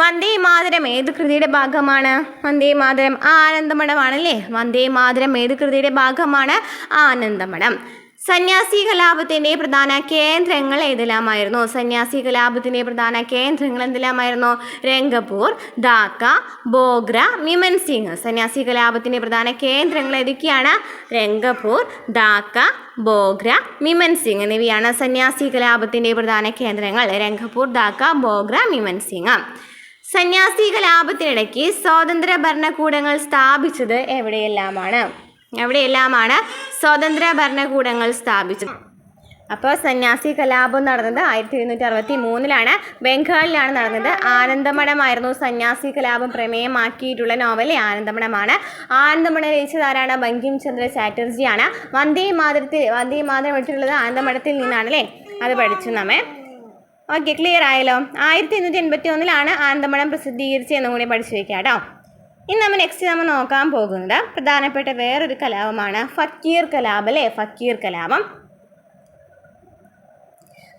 വന്ദേ മാതരം ഏത് കൃതിയുടെ ഭാഗമാണ്? വന്ദേ മാതരം ആനന്ദമഠമാണല്ലേ. വന്ദേ മാതരം ഏത് കൃതിയുടെ ഭാഗമാണ്? ആനന്ദമഠം. സന്യാസി കലാപത്തിൻ്റെ പ്രധാന കേന്ദ്രങ്ങൾ ഏതെല്ലാമായിരുന്നു? സന്യാസി കലാപത്തിൻ്റെ പ്രധാന കേന്ദ്രങ്ങൾ എന്തെല്ലാമായിരുന്നു? രംഗപൂർ, ധാക്ക, ബോഗ്ര, മിമൻസിംഗ്. സന്യാസി കലാപത്തിൻ്റെ പ്രധാന കേന്ദ്രങ്ങൾ ഏതൊക്കെയാണ്? രംഗപൂർ, ധാക്ക, ബോഗ്ര, മിമൻസിംഗ് എന്നിവയാണ് സന്യാസി കലാപത്തിൻ്റെ പ്രധാന കേന്ദ്രങ്ങൾ. രംഗപൂർ, ധാക്ക, ബോഗ്ര, മിമൻസിംഗ്. സന്യാസി കലാപത്തിനിടയ്ക്ക് സ്വതന്ത്ര ഭരണകൂടങ്ങൾ സ്ഥാപിച്ചത് എവിടെയെല്ലാമാണ് സ്വതന്ത്ര ഭരണകൂടങ്ങൾ സ്ഥാപിച്ചത്? അപ്പോൾ സന്യാസി കലാപം നടന്നത് 1763 ബംഗാളിലാണ് നടന്നത്. ആനന്ദമഠമായിരുന്നു സന്യാസി കലാപം പ്രമേയമാക്കിയിട്ടുള്ള നോവൽ. ആനന്ദമഠമാണ്. ആനന്ദമഠം രചിച്ചതാരാണ്? ബങ്കിം ചന്ദ്ര ചാറ്റർജിയാണ്. വന്ദേ മാതരം എടുത്തിട്ടുള്ളത് ആനന്ദമഠത്തിൽ നിന്നാണല്ലേ. അത് പഠിച്ചു നമ്മെ. ഓക്കെ, ക്ലിയർ ആയല്ലോ. 1881 ആനന്ദമഠം പ്രസിദ്ധീകരിച്ചതെന്നും കൂടി പഠിച്ചു വയ്ക്കാം കേട്ടോ. ഇനി നമ്മൾ നോക്കാൻ പോകുന്നത് പ്രധാനപ്പെട്ട വേറൊരു കലാപമാണ് ഫക്കീർ കലാപം അല്ലേ. ഫക്കീർ കലാപം.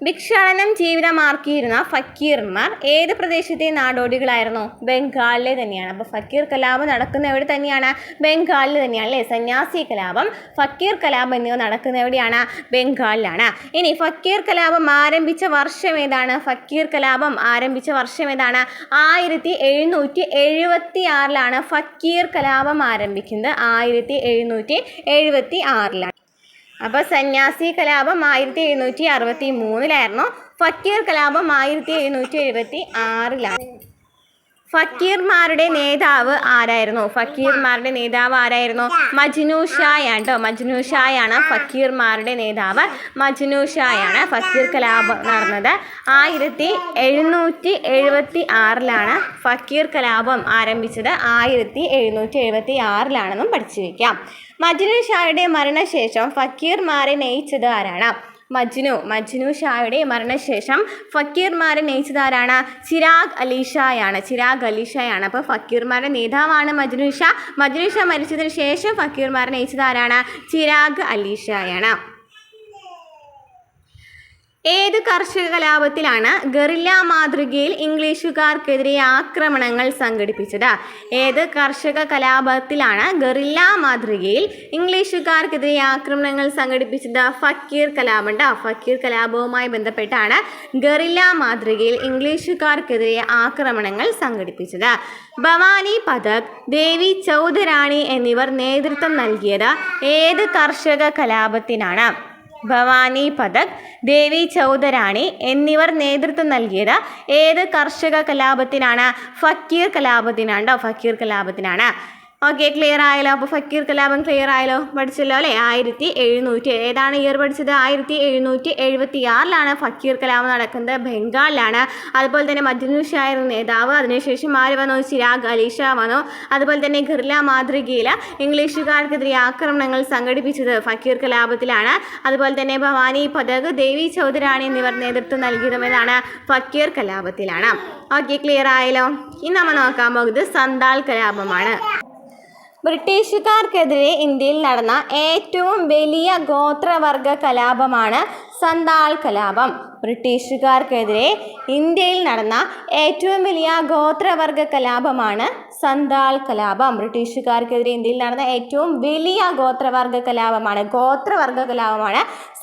ഭിക്ഷാടനം ജീവിതമാക്കിയിരുന്ന ഫക്കീർമാർ ഏത് പ്രദേശത്തെ നാടോടികളായിരുന്നു? ബംഗാളിലെ തന്നെയാണ്. അപ്പോൾ ഫക്കീർ കലാപം നടക്കുന്ന എവിടെ തന്നെയാണ്? ബംഗാളിൽ തന്നെയാണ് അല്ലേ. സന്യാസി കലാപം, ഫക്കീർ കലാപം എന്നിവ നടക്കുന്ന എവിടെയാണ്? ബംഗാളിലാണ്. ഇനി ഫക്കീർ കലാപം ആരംഭിച്ച വർഷം ഏതാണ്? ഫക്കീർ കലാപം ആരംഭിച്ച വർഷം ഏതാണ്? 1776 ഫക്കീർ കലാപം ആരംഭിക്കുന്നത്. 1776. അപ്പോൾ സന്യാസി കലാപം 1763 ഫക്കീർ കലാപം 1776. ഫക്കീർമാരുടെ നേതാവ് ആരായിരുന്നു? മജ്നു ഷായാണ് കേട്ടോ. മജ്നു ഷായാണ് ഫക്കീർമാരുടെ നേതാവ്. മജ്നു ഷായാണ്. ഫക്കീർ കലാപം നടന്നത് 1776 ഫക്കീർ കലാപം ആരംഭിച്ചത് 1776 പഠിച്ചു വയ്ക്കാം. മജ്നു ഷായുടെ മരണശേഷം ഫക്കീർമാരെ നയിച്ചത് ആരാണ്? മജ്നു ഷായുടെ മരണശേഷം ഫക്കീർമാരെ നയിച്ചതാരാണ്? ചിരാഗ് അലി ഷായാണ്. അപ്പോൾ ഫക്കീർമാരുടെ നേതാവാണ് മജ്നു ഷാ. മജ്നു ഷാ മരിച്ചതിന് ശേഷം ഫക്കീർമാരെ നയിച്ചതാരാണ്? ചിരാഗ് അലി ഷായാണ്. ഏത് കർഷക കലാപത്തിലാണ് ഗറില്ല മാതൃകയിൽ ഇംഗ്ലീഷുകാർക്കെതിരെ ആക്രമണങ്ങൾ സംഘടിപ്പിച്ചത്? ഏത് കർഷക കലാപത്തിലാണ് ഗറില്ല മാതൃകയിൽ ഇംഗ്ലീഷുകാർക്കെതിരെ ആക്രമണങ്ങൾ സംഘടിപ്പിച്ചത്? ഫക്കീർ കലാപം. ഫക്കീർ കലാപവുമായി ബന്ധപ്പെട്ടാണ് ഗറില്ല മാതൃകയിൽ ഇംഗ്ലീഷുകാർക്കെതിരെ ആക്രമണങ്ങൾ സംഘടിപ്പിച്ചത്. ഭവാനി പഥക്, ദേവി ചൗധരാണി എന്നിവർ നേതൃത്വം നൽകിയത് ഏത് കർഷക കലാപത്തിനാണ്? ഭവാനി പഥക്, ദേവി ചൗധരാണി എന്നിവർ നേതൃത്വം നൽകിയത് ഏത് കർഷക കലാപത്തിനാണ്? ഫക്കീർ കലാപത്തിനാണ്. ഓക്കെ, ക്ലിയർ ആയല്ലോ. അപ്പോൾ ഫക്കീർ കലാപം ക്ലിയർ ആയല്ലോ, പഠിച്ചല്ലോ അല്ലേ. 1700 ഏതാണ് ഇയർ പഠിച്ചത്? 1776 ഫക്കീർ കലാപം നടക്കുന്നത്. ബംഗാളിലാണ്. അതുപോലെ തന്നെ മജ്നു ഷാ ആയിരുന്നു നേതാവ്. അതിനുശേഷം ആര് വന്നു? ചിരാഗ് അലി ഷാ വന്നു. അതുപോലെ തന്നെ ഗറില്ല മാതൃകയിൽ ഇംഗ്ലീഷുകാർക്കെതിരെ ആക്രമണങ്ങൾ സംഘടിപ്പിച്ചത് ഫക്കീർ കലാപത്തിലാണ്. അതുപോലെ തന്നെ ഭവാനി പഥക്, ദേവി ചൗധരാണി എന്നിവർ നേതൃത്വം നൽകിയതുമെന്നാണ് ഫക്കീർ കലാപത്തിലാണ്. ഓക്കെ, ക്ലിയർ ആയല്ലോ. ഇനി നമ്മൾ നോക്കാൻ പോകുന്നത് സന്താൾ കലാപമാണ്. ബ്രിട്ടീഷുകാർക്കെതിരെ ഇന്ത്യയിൽ നടന്ന ഏറ്റവും വലിയ ഗോത്രവർഗ കലാപമാണ് സന്താൾ കലാപം. ബ്രിട്ടീഷുകാർക്കെതിരെ ഇന്ത്യയിൽ നടന്ന ഏറ്റവും വലിയ ഗോത്രവർഗ കലാപമാണ് സന്താൾ കലാപം. ബ്രിട്ടീഷുകാർക്കെതിരെ ഇന്ത്യയിൽ നടന്ന ഏറ്റവും വലിയ ഗോത്രവർഗ കലാപമാണ്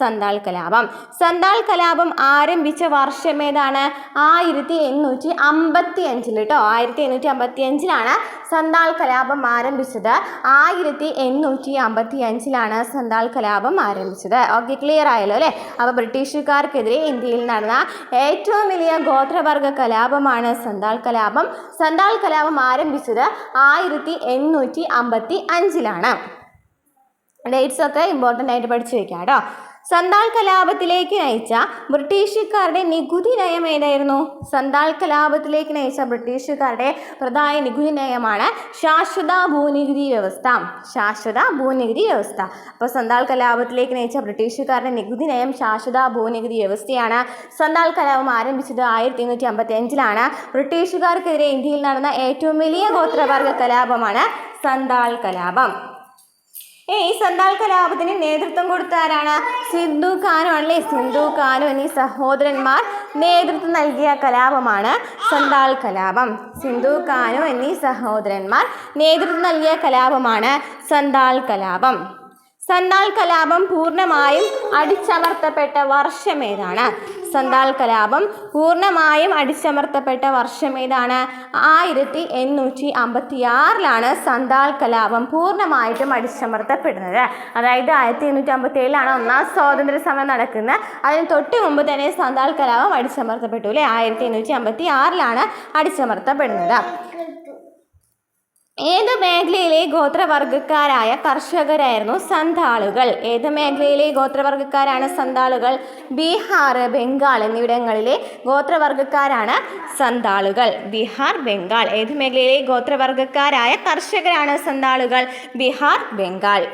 സന്താൾ കലാപം. സന്താൾ കലാപം ആരംഭിച്ച വർഷം ഏതാണ്? 1855 കേട്ടോ. 1855 സന്താൾ കലാപം ആരംഭിച്ചത്. 1855 സന്താൾ കലാപം ആരംഭിച്ചത്. ഓക്കെ, ക്ലിയർ ആയല്ലോ അല്ലേ? അപ്പോൾ ബ്രിട്ടീഷുകാർക്കെതിരെ ഇന്ത്യയിൽ നടന്ന ഏറ്റവും വലിയ ഗോത്രവർഗ കലാപമാണ് സന്താൾ കലാപം. സന്താൾ കലാപം ആരംഭിച്ചത് 1855. ഡേറ്റ്സ് ഒക്കെ ഇമ്പോർട്ടൻ്റ് ആയിട്ട് പഠിച്ചു വെക്കാം കേട്ടോ. സന്താൾ കലാപത്തിലേക്ക് നയിച്ച ബ്രിട്ടീഷുകാരുടെ നികുതി നയം ഏതായിരുന്നു? സന്താൾ കലാപത്തിലേക്ക് നയിച്ച ബ്രിട്ടീഷുകാരുടെ പ്രധാന നികുതി നയമാണ് ശാശ്വത ഭൂനികുതി വ്യവസ്ഥ. അപ്പോൾ സന്താൾ കലാപത്തിലേക്ക് നയിച്ച ബ്രിട്ടീഷുകാരുടെ നികുതി നയം ശാശ്വത ഭൂനികുതി വ്യവസ്ഥയാണ്. സന്താൾ കലാപം ആരംഭിച്ചത് 1855. ബ്രിട്ടീഷുകാർക്കെതിരെ ഇന്ത്യയിൽ നടന്ന ഏറ്റവും വലിയ ഗോത്രവർഗ കലാപമാണ് സന്താൾ കലാപം. ഈ സന്താൾ കലാപത്തിന് നേതൃത്വം കൊടുത്ത ആരാണ്? സിന്ധു കാനു അല്ലേ? സിന്ധു കാനു എന്നീ സഹോദരന്മാർ നേതൃത്വം നൽകിയ കലാപമാണ് സന്താൾ കലാപം. സിന്ധു കാനു എന്നീ സഹോദരന്മാർ നേതൃത്വം നൽകിയ കലാപമാണ് സന്താൾ കലാപം. സന്താൾ കലാപം പൂർണ്ണമായും അടിച്ചമർത്തപ്പെട്ട വർഷം ഏതാണ്? സന്താൾ കലാപം പൂർണ്ണമായും അടിച്ചമർത്തപ്പെട്ട വർഷം ഏതാണ്? 1856 സന്താൾ കലാപം പൂർണ്ണമായിട്ടും അടിച്ചമർത്തപ്പെടുന്നത്. അതായത് 1857 ഒന്നാം സ്വാതന്ത്ര്യ സമരം നടക്കുന്നത്. അതിന് തൊട്ട് മുമ്പ് തന്നെ സന്താൾ കലാപം അടിച്ചമർത്തപ്പെട്ടു അല്ലേ? 1856 അടിച്ചമർത്തപ്പെടുന്നത്. ഏത് മേഖലയിലെ ഗോത്രവർഗക്കാരായ കർഷകരായിരുന്നു സന്താളുകൾ? ഏത് മേഖലയിലെ ഗോത്രവർഗക്കാരാണ് സന്താളുകൾ? ബീഹാർ, ബംഗാൾ എന്നിവിടങ്ങളിലെ ഗോത്രവർഗക്കാരാണ് സന്താളുകൾ. ബീഹാർ, ബംഗാൾ. ഏത് മേഖലയിലെ ഗോത്രവർഗക്കാരായ കർഷകരാണ് സന്താളുകൾ? ബീഹാർ, ബംഗാൾ.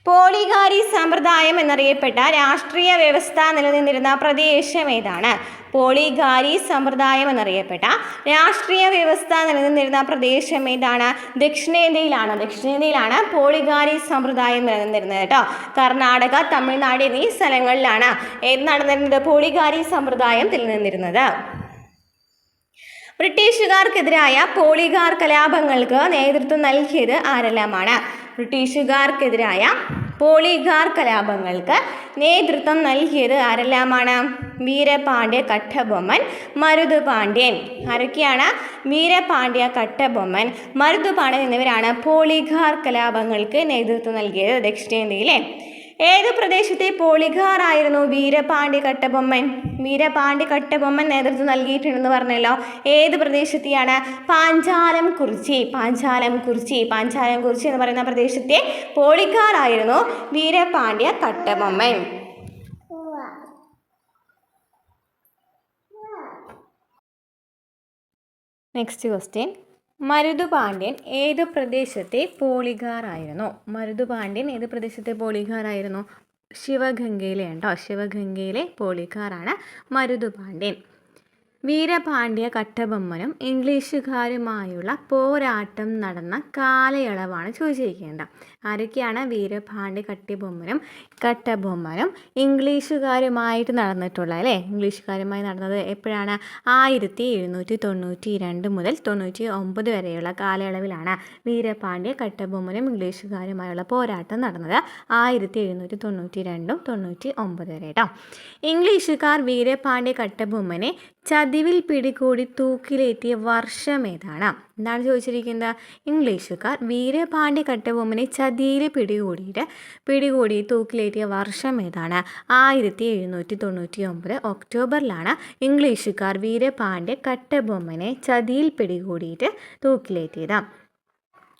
പോളിഗാരി സമ്പ്രദായം എന്നറിയപ്പെട്ട രാഷ്ട്രീയ വ്യവസ്ഥ നിലനിന്നിരുന്ന പ്രദേശം ഏതാണ്? പോളിഗാരി സമ്പ്രദായം എന്നറിയപ്പെട്ട രാഷ്ട്രീയ വ്യവസ്ഥ നിലനിന്നിരുന്ന പ്രദേശം ഏതാണ്? ദക്ഷിണേന്ത്യയിലാണ് പോളിഗാരി സമ്പ്രദായം നിലനിന്നിരുന്നത് കേട്ടോ. കർണാടക, തമിഴ്നാട് എന്നീ സ്ഥലങ്ങളിലാണ് നടന്നിരുന്നത് പോളിഗാരി സമ്പ്രദായം നിലനിന്നിരുന്നത്. ബ്രിട്ടീഷുകാർക്കെതിരായ പോളിഗാർ കലാപങ്ങൾക്ക് നേതൃത്വം നൽകിയത് ആരെല്ലാമാണ്? ബ്രിട്ടീഷുകാർക്കെതിരായ പോളിഗാർ കലാപങ്ങൾക്ക് നേതൃത്വം നൽകിയത് ആരെല്ലാമാണ്? വീരപാണ്ഡ്യ കട്ടബൊമ്മൻ, മരുതുപാണ്ഡ്യൻ. ആരൊക്കെയാണ്? വീരപാണ്ഡ്യ കട്ടബൊമ്മൻ, മരുതുപാണ്ഡ്യൻ എന്നിവരാണ് പോളിഗാർ കലാപങ്ങൾക്ക് നേതൃത്വം നൽകിയത് ദക്ഷിണേന്ത്യയിലെ. ഏത് പ്രദേശത്തെ പോളിഗാർ ആയിരുന്നു വീരപാണ്ഡ്യ കട്ടബൊമ്മൻ? വീരപാണ്ഡ്യ കട്ടബൊമ്മൻ നേതൃത്വം നൽകിയിട്ടുണ്ടെന്ന് പറഞ്ഞല്ലോ. ഏത് പ്രദേശത്തെയാണ്? പാഞ്ചാലംകുറിച്ചി എന്ന് പറയുന്ന പ്രദേശത്തെ പോളിഗാർ ആയിരുന്നു വീരപാണ്ഡ്യ കട്ടബൊമ്മൻ. Next question. മരുതുപാണ്ഡ്യൻ ഏത് പ്രദേശത്തെ പോളിഗാർ ആയിരുന്നു? ശിവഗംഗയിലെ ശിവഗംഗയിലെ പോളിഗാറാണ് മരുതുപാണ്ഡ്യൻ. വീരപാണ്ഡ്യ കട്ടബൊമ്മനും ഇംഗ്ലീഷുകാരുമായുള്ള പോരാട്ടം നടന്ന കാലയളവാണ് ചോദിച്ചിരിക്കേണ്ടത്. ആരൊക്കെയാണ് വീരപാണ്ഡ്യ കട്ടബൊമ്മനും ഇംഗ്ലീഷുകാരുമായിട്ട് നടന്നിട്ടുള്ളത് അല്ലേ? ഇംഗ്ലീഷുകാരുമായി നടന്നത് എപ്പോഴാണ്? 1792 മുതൽ 99 വരെയുള്ള കാലയളവിലാണ് വീരപാണ്ഡ്യ കട്ടബൊമ്മനും ഇംഗ്ലീഷുകാരുമായുള്ള പോരാട്ടം നടന്നത്. 1792 99 വരെ കേട്ടോ. ഇംഗ്ലീഷുകാർ വീരപാണ്ഡ്യ കട്ടബൊമ്മനെ ചതിവിൽ പിടികൂടി തൂക്കിലേറ്റിയ വർഷം ഏതാണ്? എന്താണ് ചോദിച്ചിരിക്കുന്നത്? ഇംഗ്ലീഷുകാർ വീരപാണ്ഡ്യ കട്ടബൊമ്മനെ ചതിയിൽ പിടികൂടി തൂക്കിലേറ്റിയ വർഷം ഏതാണ്? 1799 ഒക്ടോബറിലാണ് ഇംഗ്ലീഷുകാർ വീരപാണ്ഡ്യ കട്ടബൊമ്മനെ ചതിയിൽ പിടികൂടിയിട്ട് തൂക്കിലേറ്റിയത്.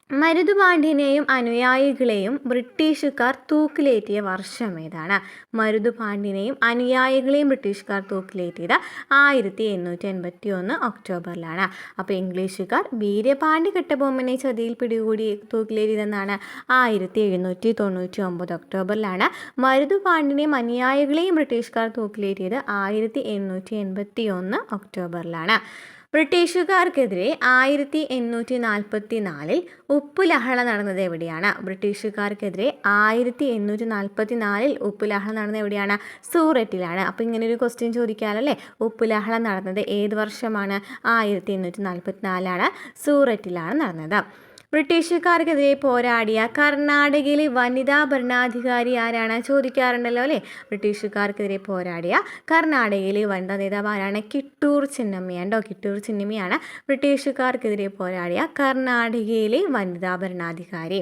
മരുതുപാണ്ഡ്യനെയും അനുയായികളെയും ബ്രിട്ടീഷുകാർ തൂക്കിലേറ്റിയ വർഷം ഏതാണ്? മരുതുപാണ്ഡ്യനെയും അനുയായികളെയും ബ്രിട്ടീഷുകാർ തൂക്കിലേറ്റിയത് 1881 ഒക്ടോബറിലാണ്. അപ്പോൾ ഇംഗ്ലീഷുകാർ വീരപാണ്ഡ്യ കട്ടബൊമ്മനെ ചതിയിൽ പിടികൂടി തൂക്കിലേറ്റിയതെന്നാണ് 1799 ഒക്ടോബറിലാണ്. മരുതുപാണ്ഡ്യനെയും അനുയായികളെയും ബ്രിട്ടീഷുകാർ തൂക്കിലേറ്റിയത് 1881 ഒക്ടോബറിലാണ്. ബ്രിട്ടീഷുകാർക്കെതിരെ 1844 ഉപ്പുലഹള നടന്നത് എവിടെയാണ്? ബ്രിട്ടീഷുകാർക്കെതിരെ 1844 ഉപ്പുലഹള നടന്നത് എവിടെയാണ്? സൂററ്റിലാണ്. അപ്പോൾ ഇങ്ങനെ ഒരു ക്വസ്റ്റ്യൻ ചോദിക്കാമല്ലേ. ഉപ്പുലഹള നടന്നത് ഏത് വർഷമാണ്? 1844 സൂററ്റിലാണ് നടന്നത്. ബ്രിട്ടീഷുകാർക്കെതിരെ പോരാടിയ കർണാടകയിലെ വനിതാ ഭരണാധികാരി ആരാണ്? ചോദിക്കാറുണ്ടല്ലോ അല്ലേ. ബ്രിട്ടീഷുകാർക്കെതിരെ പോരാടിയ കർണാടകയിലെ വനിതാ നേതാവ് ആരാണ്? കിട്ടൂർ ചെന്നമ്മയാണ്. കിട്ടൂർ ചെന്നമ്മയാണ് ബ്രിട്ടീഷുകാർക്കെതിരെ പോരാടിയ കർണാടകയിലെ വനിതാ ഭരണാധികാരി.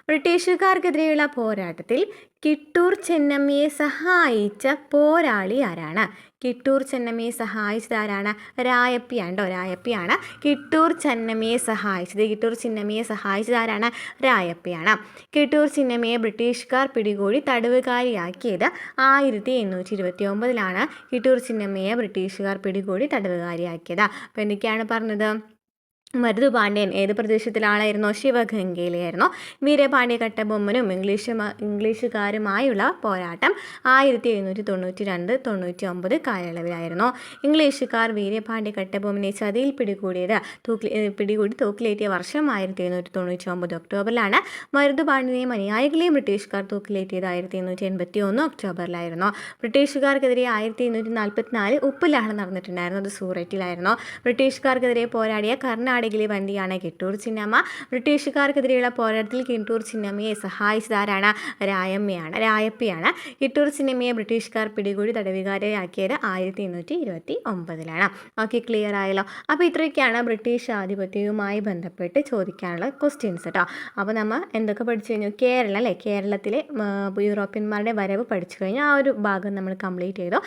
ബ്രിട്ടീഷുകാർക്കെതിരെയുള്ള പോരാട്ടത്തിൽ കിട്ടൂർ ചെന്നമ്മയെ സഹായിച്ച പോരാളി ആരാണ്? കിട്ടൂർ ചെന്നമ്മയെ സഹായിച്ചത് ആരാണ്? രായപ്പിയാണ്. രായപ്പിയാണ് കിട്ടൂർ ചെന്നമ്മയെ സഹായിച്ചത്. കിട്ടൂർ ചെന്നമ്മയെ സഹായിച്ചത് ആരാണ്? രായപ്പിയാണ്. കിട്ടൂർ ചെന്നമ്മയെ ബ്രിട്ടീഷുകാർ പിടികൂടി തടവുകാരിയാക്കിയത് 1829 കിട്ടൂർ ചെന്നമ്മയെ ബ്രിട്ടീഷുകാർ പിടികൂടി തടവുകാരിയാക്കിയത്. അപ്പോൾ എന്തൊക്കെയാണ് പറഞ്ഞത്? മരുതുപാണ്ഡ്യൻ ഏത് പ്രദേശത്തിലാണായിരുന്നു? ശിവഗംഗയിലായിരുന്നു. വീരപാണ്ഡ്യ കട്ടബൊമ്മനും ഇംഗ്ലീഷുകാരുമായുള്ള പോരാട്ടം 1792-99 കാലയളവിലായിരുന്നു. ഇംഗ്ലീഷുകാർ വീരപാണ്ഡ്യ കട്ടബൊമ്മനെ ചതിയിൽ പിടികൂടി തൂക്കിലേറ്റിയ വർഷം 1799 ഒക്ടോബറിലാണ്. മരുതുപാണ്ഡ്യനെയും അനുയായികളെയും ബ്രിട്ടീഷുകാർ തൂക്കിലേറ്റിയത് 1881 ഒക്ടോബറിലായിരുന്നു. ബ്രിട്ടീഷുകാർക്കെതിരെ 1844 ഉപ്പുലഹള നടന്നിട്ടുണ്ടായിരുന്നു. അത് സൂററ്റിലായിരുന്നു. ബ്രിട്ടീഷുകാർക്കെതിരെ പോരാടിയ കർണാടകയിലെ വനിതയാണ് കിട്ടൂർ ചെന്നമ്മ. ബ്രിട്ടീഷുകാർക്കെതിരെയുള്ള പോരാട്ടത്തിൽ കിട്ടൂർ ചെന്നമ്മയെ സഹായിച്ചത് ആരാണ്? രായപ്പിയാണ്. കിട്ടൂർ ചെന്നമ്മയെ ബ്രിട്ടീഷുകാർ പിടികൂടി തടവുകാരിയാക്കിയത് 1829. ഓക്കെ, ക്ലിയർ ആയല്ലോ. അപ്പോൾ ഇത്രയൊക്കെയാണ് ബ്രിട്ടീഷ് ആധിപത്യവുമായി ബന്ധപ്പെട്ട് ചോദിക്കാനുള്ള ക്വസ്റ്റ്യൻസ് കേട്ടോ. അപ്പോൾ നമ്മൾ എന്തൊക്കെ പഠിച്ചു കഴിഞ്ഞു? കേരളം അല്ലേ. കേരളത്തിലെ യൂറോപ്യന്മാരുടെ വരവ് പഠിച്ചു കഴിഞ്ഞാൽ ആ ഒരു ഭാഗം നമ്മൾ കംപ്ലീറ്റ് ചെയ്തു.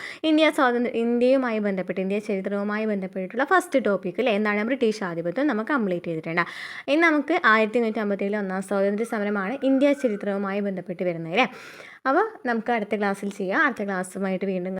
ഇന്ത്യയുമായി ബന്ധപ്പെട്ട് ഇന്ത്യ ചരിത്രവുമായി ബന്ധപ്പെട്ടിട്ടുള്ള ഫസ്റ്റ് ടോപ്പിക് അല്ലേ, എന്താണ്? ബ്രിട്ടീഷ് ആധിപത്യം നമ്മൾ കംപ്ലീറ്റ് ചെയ്തിട്ടുണ്ട്. ഇനി നമുക്ക് 1857 ഒന്നാം സ്വാതന്ത്ര്യ സമരമാണ് ഇന്ത്യ ചരിത്രവുമായി ബന്ധപ്പെട്ട് വരുന്നത് അല്ലേ. അപ്പോൾ നമുക്ക് അടുത്ത ക്ലാസ്സിൽ ചെയ്യാം. അടുത്ത ക്ലാസ്സുമായിട്ട് വീണ്ടും